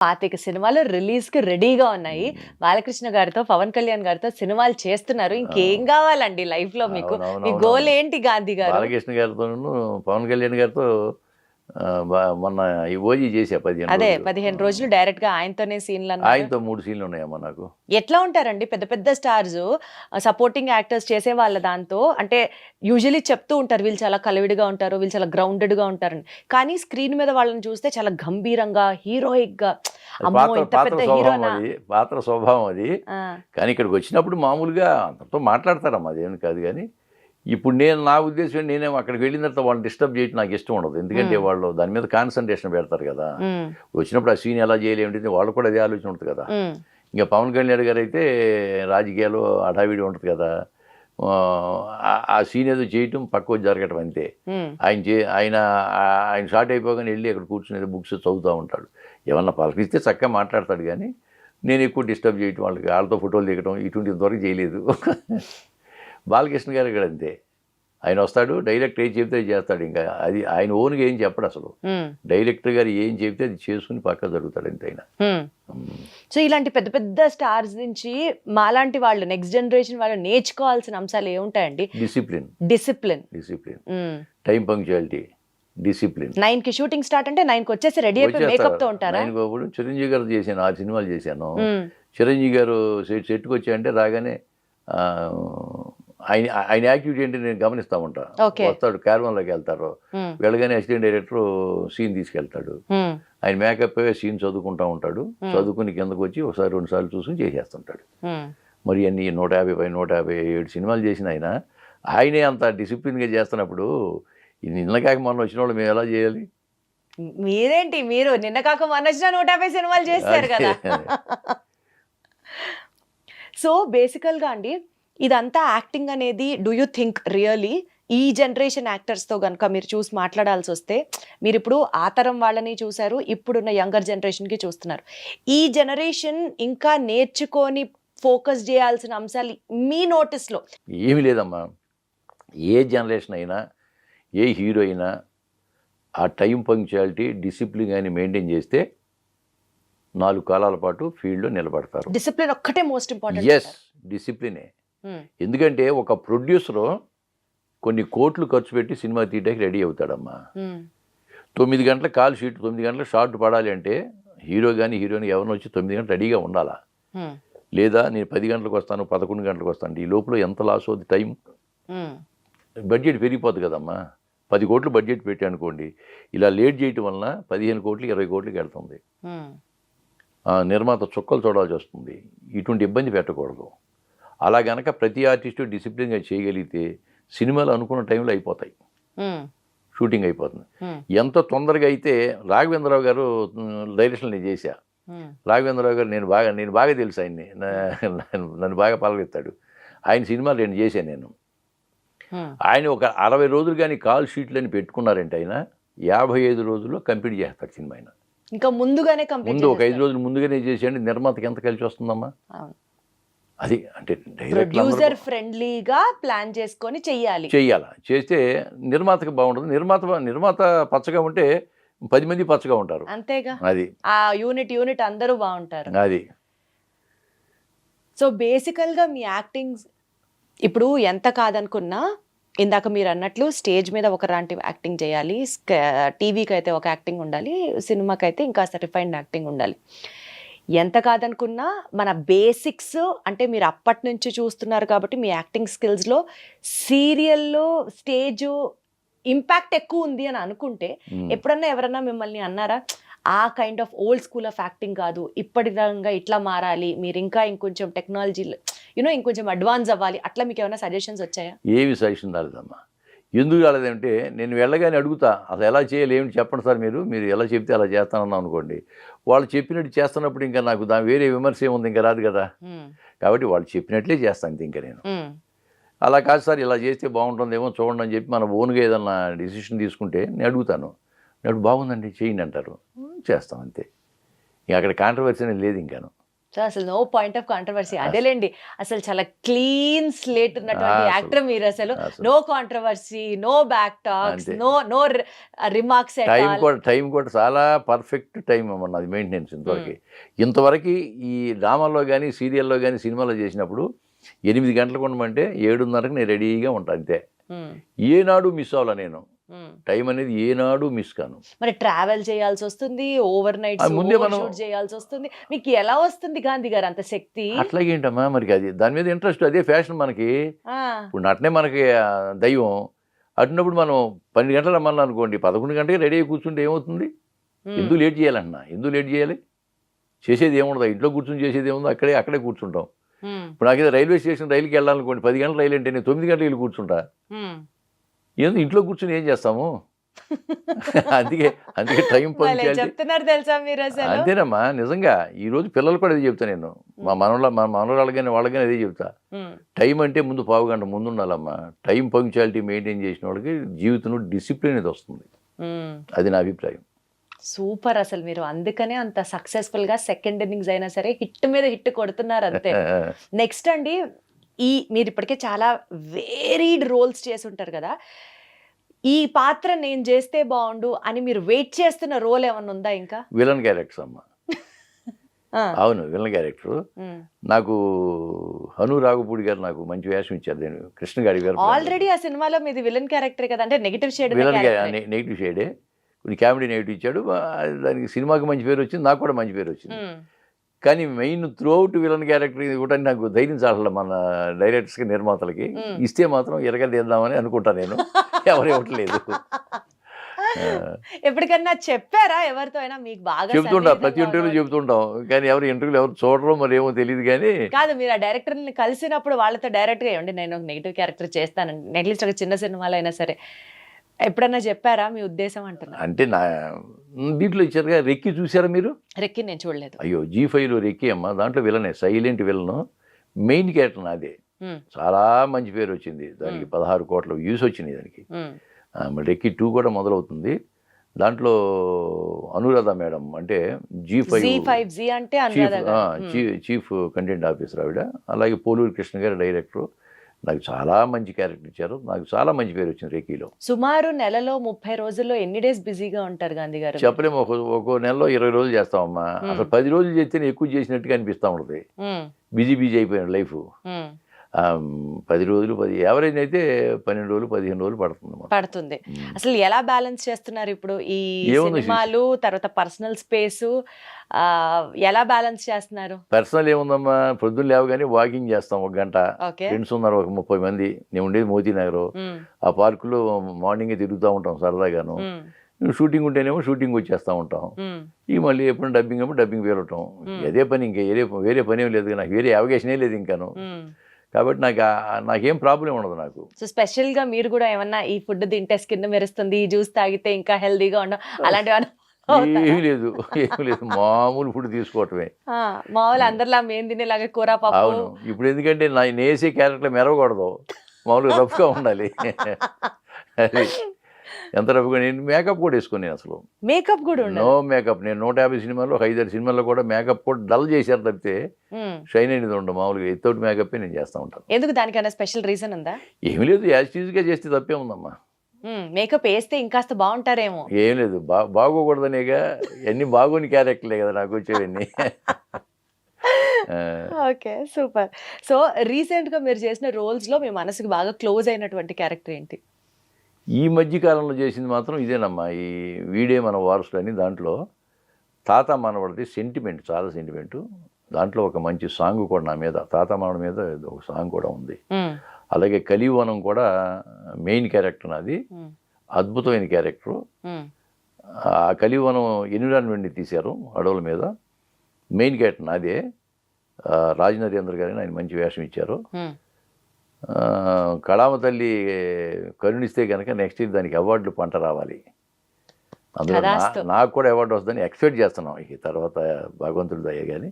25 సినిమాలు రిలీజ్‌కి రెడీగా ఉన్నాయి. బాలకృష్ణ గారితో, పవన్ కళ్యాణ్ గారితో సినిమాలు చేస్తున్నారు. ఇంకేం గావాలండి లైఫ్‌లో మీకు? మీ గోల్ ఏంటి గాంధీ గారు? బాలకృష్ణ గారితోను, పవన్ కళ్యాణ్ గారితో మొన్న ఈ ఓజీ చేశా 15 అదే రోజులు. 15 రోజులు డైరెక్ట్‌గా ఆయనతోనే సీన్‌లన్నారు. ఆయనతో 3 సీన్లు ఉన్నాయమ్మా నాకు. ఎట్లా ఉంటారండి పెద్ద పెద్ద స్టార్స్ సపోర్టింగ్ యాక్టర్స్ చేసేవాళ్ళ దాంతో? అంటే యూజువల్లీ చెప్తూ ఉంటారు వీళ్ళు చాలా కలివిడిగా ఉంటారు, వీళ్ళు చాలా గ్రౌండెడ్‌గా ఉంటారని. కానీ స్క్రీన్ మీద వాళ్ళని చూస్తే చాలా గంభీరంగా, హీరోయిక్‌గా అమ్మో ఇంత పెద్ద హీరోనా? పాత్ర స్వభావం అది. ఆ! కానీ ఇక్కడికి వచ్చినప్పుడు మామూలుగా అందరితో మాట్లాడతారమ్మా, అదేమి కాదు. కానీ ఇప్పుడు నా ఉద్దేశం నేనేమో అక్కడికి వెళ్ళిన తర్వాత వాళ్ళని డిస్టర్బ్ చేయడం నాకు ఇష్టం ఉండదు. ఎందుకంటే వాళ్ళు దాని మీద కాన్సన్ట్రేషన్ పెడతారు కదా. వచ్చినప్పుడు ఆ సీన్ ఎలా చేయాలి ఏంటి వాళ్ళు కూడా అదే ఆలోచన ఉంటుంది కదా. ఇంకా పవన్ కళ్యాణ్ గారు అయితే రాజకీయాలు హడావిడి ఉంటుంది కదా. ఆ సీన్ ఏదో చేయటం పక్కకు జరగటం అంతే. ఆయన షార్ట్ అయిపోగానే వెళ్ళి అక్కడ కూర్చుని బుక్స్ చదువుతూ ఉంటాడు. ఏమన్నా పలకరిస్తే చక్కగా మాట్లాడతాడు. కానీ నేను ఎక్కువ డిస్టర్బ్ చేయటం, వాళ్ళతో ఫోటోలు దిగటం ఇటువంటి ఇంతవరకు చేయలేదు. బాలకృష్ణ గారు ఇక్కడ అంతే. ఆయన వస్తాడు, డైరెక్టర్ ఏం చెప్తే అది చేస్తాడు. ఇంకా అది ఆయన ఓన్గా ఏం చెప్పడు అసలు. డైరెక్టర్ గారు ఏం చెప్తే అది చేసుకుని పక్క జరుగుతాడు అంతే ఆయన. సో ఇలాంటి పెద్ద పెద్ద స్టార్స్ నుంచి మాలాంటి వాళ్ళు, నెక్స్ట్ జనరేషన్ వాళ్ళు నేర్చుకోవాల్సిన అంశాలు ఏముంటాయండి? Discipline, time punctuality, discipline. 9కి షూటింగ్ స్టార్ట్ అంటే 9కి వచ్చేసి రెడీ అయిపోయి మేకప్ తో ఉంటారా? ఇప్పుడు చిరంజీవి గారు చేశాను, 6 సినిమాలు చేశాను. చిరంజీవి గారు సెట్కి వచ్చాయంటే రాగానే ఆయన యాక్టివిటీ ఏంటి నేను గమనిస్తూ ఉంటా. వస్తాడు, క్యారవాన్లోకి వెళ్తారు, వెళ్ళగానే అసిస్టెంట్ డైరెక్టర్ సీన్ తీసుకెళ్తాడు. ఆయన మేకప్ సీన్ చదువుకుంటా ఉంటాడు. చదువుకుని కిందకు వచ్చి ఒకసారి 2 సార్లు చూసుకుని చేసేస్తుంటాడు. మరి అన్ని 157 సినిమాలు చేసిన ఆయనే అంత డిసిప్లిన్గా చేస్తున్నప్పుడు నిన్న కాక మొన్న వచ్చిన వాళ్ళు మేము ఎలా చేయాలి? మీరేంటి, మీరు నిన్న కాక మొన్న వచ్చిన 150 సినిమాలు చేస్తారు కదా. సో బేసికల్గా అండి, ఇదంతా యాక్టింగ్ అనేది డూ యూ థింక్ రియలీ ఈ జనరేషన్ యాక్టర్స్తో కనుక మీరు చూసి మాట్లాడాల్సి వస్తే, మీరు ఇప్పుడు ఆ తరం వాళ్ళని చూశారు, ఇప్పుడున్న యంగర్ జనరేషన్కి చూస్తున్నారు, ఈ జనరేషన్ ఇంకా నేర్చుకొని ఫోకస్ చేయాల్సిన అంశాలు మీ నోటీస్లో? ఏమీ లేదమ్మా. ఏ జనరేషన్ అయినా, ఏ హీరో అయినా ఆ టైం పంక్చువాలిటీ, డిసిప్లిన్ కానీ మెయింటైన్ చేస్తే 4 కాలాల పాటు ఫీల్డ్లో నిలబడతారు. డిసిప్లిన్ ఒక్కటే మోస్ట్ ఇంపార్టెంట్. ఎస్, డిసిప్లినే. ఎందుకంటే ఒక ప్రొడ్యూసరు కొన్ని కోట్లు ఖర్చు పెట్టి సినిమా తీయడానికి రెడీ అవుతాడమ్మా. 9 గంటల కాల్ షీట్, 9 గంటల షార్ట్ పడాలి అంటే హీరో కానీ హీరోయిన్ ఎవరిని వచ్చి 9 గంటలు రెడీగా ఉండాలా? లేదా నేను 10 గంటలకు వస్తాను, 11 గంటలకు వస్తాను, ఈ లోపల ఎంత లాస్ అవుతుంది టైం? బడ్జెట్ పెరిగిపోతుంది కదమ్మా. 10 కోట్లు బడ్జెట్ పెట్టి అనుకోండి, ఇలా లేట్ చేయటం వలన 15 కోట్లు 20 కోట్లకి వెళ్తుంది. నిర్మాత చుక్కలు చూడాల్సి వస్తుంది. ఇటువంటి ఇబ్బంది పెట్టకూడదు. అలా గనక ప్రతి ఆర్టిస్టు డిసిప్లిన్గా చేయగలిగితే సినిమాలు అనుకున్న టైంలో అయిపోతాయి, షూటింగ్ అయిపోతుంది. ఎంత తొందరగా అయితే రాఘవేంద్రరావు గారు డైరెక్షన్ నేను చేశా. రాఘవేంద్రరావు గారు నేను బాగా తెలుసు ఆయన్ని, నన్ను బాగా పలకెత్తాడు. ఆయన సినిమాలు నేను చేశాను. నేను ఆయన ఒక 60 రోజులు కానీ కాల్ షీట్లని పెట్టుకున్నారంటే ఆయన 55 రోజుల్లో కంప్లీట్ చేస్తాడు సినిమా. ఆయన ఇంకా ముందుగానే ముందు ఒక 5 రోజులు ముందుగానే చేసేయండి, నిర్మాతకి ఎంత కలిసి వస్తుందమ్మా? అది అంటే ప్రొడ్యూసర్ ఫ్రెండ్లీగా ప్లాన్ చేసుకొని చెయ్యాలా? చేస్తే నిర్మాతకి బాగుంటుంది. నిర్మాత పచ్చగా ఉంటే 10 మంది పచ్చగా ఉంటారు. అంతేగా, అది ఆ యూనిట్ అందరూ బాగుంటారు. అది. సో బేసికల్గా మీ యాక్టింగ్ ఇప్పుడు ఎంత కాదనుకున్నా, ఇందాక మీరు అన్నట్లు స్టేజ్ మీద ఒకలాంటి యాక్టింగ్ చేయాలి, టీవీకి అయితే ఒక యాక్టింగ్ ఉండాలి, సినిమాకి అయితే ఇంకా రిఫైన్డ్ యాక్టింగ్ ఉండాలి. ఎంత కాదనుకున్నా మన బేసిక్స్ అంటే మీరు అప్పటి నుంచి చూస్తున్నారు కాబట్టి మీ యాక్టింగ్ స్కిల్స్లో సీరియల్లో స్టేజ్ ఇంపాక్ట్ ఎక్కువ ఉంది అని అనుకుంటే, ఎప్పుడన్నా ఎవరన్నా మిమ్మల్ని అన్నారా ఆ kind of old school of acting కాదు, ఇప్పటి విధంగా ఇట్లా మారాలి, మీరు ఇంకా ఇంకొంచెం టెక్నాలజీ ఇంకొంచెం అడ్వాన్స్ అవ్వాలి, అట్లా మీకు ఏమైనా సజెషన్స్ వచ్చాయా? ఏమి సజెషన్ రాలేదమ్మా. ఎందుకు రాలేదంటే నేను వెళ్ళగానే అడుగుతా, అసలు ఎలా చేయాలి ఏమిటి చెప్పండి సార్, మీరు ఎలా చెప్తే అలా చేస్తానన్నా అనుకోండి, వాళ్ళు చెప్పినట్టు చేస్తున్నప్పుడు ఇంకా నాకు దాని వేరే విమర్శ ఏముంది, ఇంకా రాదు కదా. కాబట్టి వాళ్ళు చెప్పినట్లే చేస్తాను ఇంకా నేను. అలా కాదు సార్ ఇలా చేస్తే బాగుంటుందేమో చూడండి అని చెప్పి మన ఓన్గా ఏదన్నా డిసిషన్ తీసుకుంటే నేను అడుగుతాను. నేను బాగుందండి చేయండి అంటారు, చేస్తాం అంతే. ఇంకా అక్కడ కాంట్రవర్సీ అనేది లేదు ఇంకాను. సో అసలు నో పాయింట్ ఆఫ్ కాంట్రవర్సీ. అదేలేండి, అసలు చాలా క్లీన్ స్లేట్ ఉన్నటువంటి అసలు యాక్టర్ మీరు. అసలు no controversy, no back talks, అంతే. No remarks at all. Time కూడా చాలా పర్ఫెక్ట్ టైం అమ్మ నాది మెయింటెనెన్స్ ఇంతవరకు ఈ డ్రామాలో కానీ సీరియల్లో కానీ సినిమాలో చేసినప్పుడు 8 గంటలకు ఉండమంటే 7:30కి నేను రెడీగా ఉంటాను అంతే. ఏనాడు మిస్ అవ్వాల నేను, టైం అనేది ఏనాడు మిస్ కాను. మరి ట్రావెల్ చేయాల్సి వస్తుంది, ఓవర్ నైట్ ముందే మనం షూట్ చేయాల్సి వస్తుంది. మీకు ఎలా వస్తుంది గాంధీ గారు అంత శక్తి? అట్లాగేంటమ్మా మరి, అది దాని మీద ఇంట్రెస్ట్, అదే ఫ్యాషన్ మనకి. ఇప్పుడు నటనే మనకి దైవం. అటున్నప్పుడు మనం 12 గంటలు రమ్మన్నా అనుకోండి, 11 గంటలకి రెడీ అయ్యి కూర్చుంటే ఏమవుతుంది? ఎందుకు లేట్ చేయాలన్నా, ఎందుకు లేట్ చేయాలి? చేసేది ఏముండదు, ఇంట్లో కూర్చొని చేసేది ఏముందో అక్కడే కూర్చుంటాం. ఇప్పుడు నాకేదో రైల్వే స్టేషన్ రైలుకి వెళ్ళాలనుకోండి, 10 గంటల రైలు అంటే నేను 9 గంటలకు వెళ్ళి కూర్చుంటా. ఏదో ఇంట్లో కూర్చొని ఏం చేస్తాము? అందుకే టైం పంచాలిటీ చెప్తున్నారు తెలుసా మీరు అసలు. అంతేనమ్మా, నిజంగా ఈరోజు పిల్లలు కూడా అదే చెప్తా నేను. మా మనవరాళ్ళు కానీ వాళ్ళకి కానీ అదే చెప్తా. టైం అంటే ముందు 15 గంట ముందు ఉండాలమ్మా. టైం పంక్చువాలిటీ మెయింటైన్ చేసిన వాళ్ళకి జీవితంలో డిసిప్లిన్ అనేది వస్తుంది. అది నా అభిప్రాయం. సూపర్. అసలు మీరు అందుకనే అంత సక్సెస్ఫుల్ గా సెకండ్ ఇన్నింగ్స్ అయినా సరే హిట్ మీద హిట్ కొడుతున్నారు అంతే. నెక్స్ట్ అండి, మీరు ఇప్పటికే చాలా వేరీడ్ రోల్స్ చేసి ఉంటారు కదా, ఈ పాత్ర నేను చేస్తే బాగుండు అని మీరు వెయిట్ చేస్తున్న రోల్ ఏమన్నా ఉందా ఇంకా? విలన్ క్యారెక్టర్స్ అమ్మా. అవును, విలన్ క్యారెక్టర్. నాకు హను రాఘపూడి గారు నాకు మంచి వేషం ఇచ్చారు. నేను కృష్ణ గారి గారు ఆల్రెడీ ఆ సినిమాలో మీది విలన్ క్యారెక్టర్ కదా, అంటే నెగిటివ్ షేడ్. నెగిటివ్ షేడే, కొన్ని కామెడీ నెగిటివ్ ఇచ్చాడు. దానికి సినిమాకి మంచి పేరు వచ్చింది, నాకు కూడా మంచి పేరు వచ్చింది. కానీ main through out villain character కూడా నాకు ధైర్యం చాలే. మన డైరెక్టర్స్కి, నిర్మాతలకి ఇస్తే మాత్రం ఎరగదేద్దామని అనుకుంటా నేను. ఎవరు ఇవ్వట్లేదు. ఎప్పటికన్నా చెప్పారా ఎవరితో అయినా? మీకు బాగా చెప్తుంటా, ప్రతి ఇంటర్వ్యూలో చెప్తుంటాం, కానీ ఇంటర్వ్యూలు ఎవరు చూడడం మరి ఏమో తెలియదు. కానీ కాదు, మీరు ఆ డైరెక్టర్ని కలిసినప్పుడు వాళ్ళతో డైరెక్ట్గా ఇవ్వండి, నేను ఒక నెగిటివ్ క్యారెక్టర్ చేస్తానండి, అట్లీస్ట్ ఒక చిన్న సినిమాలో అయినా సరే, ఎప్పుడన్నా చెప్పారా మీ ఉద్దేశం? అంటున్నా అంటే నా దీంట్లో ఇచ్చారుగా, రెక్కి చూసారా మీరు? రెక్కి నేను చూడలేదు. అయ్యో, G5లో రెక్కి అమ్మ, దాంట్లో విలనే, సైలెంట్ విలను, మెయిన్ క్యారెక్టర్ నాదే. చాలా మంచి పేరు వచ్చింది దానికి. 16 కోట్ల వ్యూస్ వచ్చినాయి దానికి. రెక్కి 2 కూడా మొదలవుతుంది. దాంట్లో అనురాధ మేడం అంటే G5 అంటే చీఫ్ కంటెంట్ ఆఫీసర్ ఆవిడ. అలాగే పోలూరి కృష్ణ గారు డైరెక్టర్. నాకు చాలా మంచి క్యారెక్టర్ ఇచ్చారు, నాకు చాలా మంచి పేరు వచ్చింది రెక్కీలో. సుమారు నెలలో 30 రోజుల్లో ఎన్ని డేస్ బిజీగా ఉంటారు గాంధీ గారు? చెప్పలేము, ఒక్కో నెలలో 20 రోజులు చేస్తామమ్మా. అసలు 10 రోజులు చేస్తేనే ఎక్కువ చేసినట్టుగా అనిపిస్తూ ఉంటుంది. బిజీ అయిపోయిన లైఫ్. 10 రోజులు, యావరేజ్ అయితే 12 రోజులు 15 రోజులు పడుతుంది. అసలు ఎలా బ్యాలెన్స్ చేస్తున్నారు ఇప్పుడు ఈ సినిమాలు తర్వాత పర్సనల్ స్పేస్, ఎలా బ్యాలెన్స్ చేస్తున్నారు? పర్సనల్ ఏముందమ్మా, పొద్దున్న లేవగానే వాకింగ్ చేస్తాం 1 గంట. ఫ్రెండ్స్ ఉన్నారు ఒక 30 మంది. నేను ఉండేది మోతీనగర్. ఆ పార్కులో మార్నింగే తిరుగుతూ ఉంటాం సరదాగాను. షూటింగ్ ఉంటేనేమో షూటింగ్ వచ్చేస్తూ ఉంటాం. మళ్ళీ ఎప్పుడు డబ్బింగ్ ఏమో డబ్బింగ్ వేరటం. అదే పని, ఇంకా వేరే పని ఏం లేదు, నాకు వేరే అవకాశమే లేదు ఇంకాను. కాబట్టి నాకేం ప్రాబ్లం ఉండదు నాకు. సో స్పెషల్ గా మీరు కూడా ఏమన్నా ఈ ఫుడ్ తింటే స్కిన్ మెరుస్తుంది, ఈ జ్యూస్ తాగితే ఇంకా హెల్దీగా ఉండవు అలాంటివి? ఏమీ లేదు, మామూలు ఫుడ్ తీసుకోవటమే. మామూలు అందరిలా మేము తినేలాగా కూర పప్పు. అవును, ఇప్పుడు ఎందుకంటే నేను వేసే క్యారెక్టర్ మెరవకూడదు, మామూలుగా రఫ్గా ఉండాలి. అది ఎంత రఫ్గా, నేను మేకప్ కూడా వేసుకుని, నేను అసలు మేకప్ కూడా నో మేకప్. నేను 150 సినిమాల్లో 5-6 సినిమాల్లో కూడా మేకప్ కూడా డల్ చేశారు తప్పితే షైన్ అనేది ఉండదు. మామూలుగా ఎత్తోటి మేకప్ నేను చేస్తూ ఉంటాను. ఎందుకు, దానికన్నా స్పెషల్ రీజన్ ఉందా? ఏమి లేదు, యాజ్ టీజ్గా చేస్తే తప్పే ఉందమ్మా. మేకప్ వేస్తే ఇంకాస్త బాగుంటారేమో. ఏం లేదు, బాగోకూడదనేగా. అన్ని బాగోని క్యారెక్టర్లే కదా నాకు వచ్చేవన్నీ. Okay, super. సో రీసెంట్ గా మీరు చేసిన రోల్స్ లో మీ మనసుకి బాగా క్లోజ్ అయినటువంటి క్యారెక్టర్ ఏంటి? ఈ మధ్య కాలంలో చేసింది మాత్రం ఇదేనమ్మా, ఈ వీడే మన వారసుడు అని. దాంట్లో తాత మనవడిది సెంటిమెంట్, చాలా సెంటిమెంట్. దాంట్లో ఒక మంచి సాంగ్ కూడా నా మీద, తాత మనవడి మీద ఒక సాంగ్ కూడా ఉంది. అలాగే కలివనం కూడా మెయిన్ క్యారెక్టర్ నాది, అద్భుతమైన క్యారెక్టరు. ఆ కలివనం ఎన్విరాన్మెంట్ని తీశారు అడవుల మీద, మెయిన్ క్యారెక్టర్ నాదే. రాజనరేంద్ర గారిని ఆయన మంచి వేషం ఇచ్చారు. కళామ తల్లి కరుణిస్తే కనుక నెక్స్ట్ ఇయర్ దానికి అవార్డులు పంట రావాలి. అందులో నాకు కూడా అవార్డు వస్తుందని ఎక్స్పెక్ట్ చేస్తున్నాం. ఈ తర్వాత భగవంతుడు దయ కానీ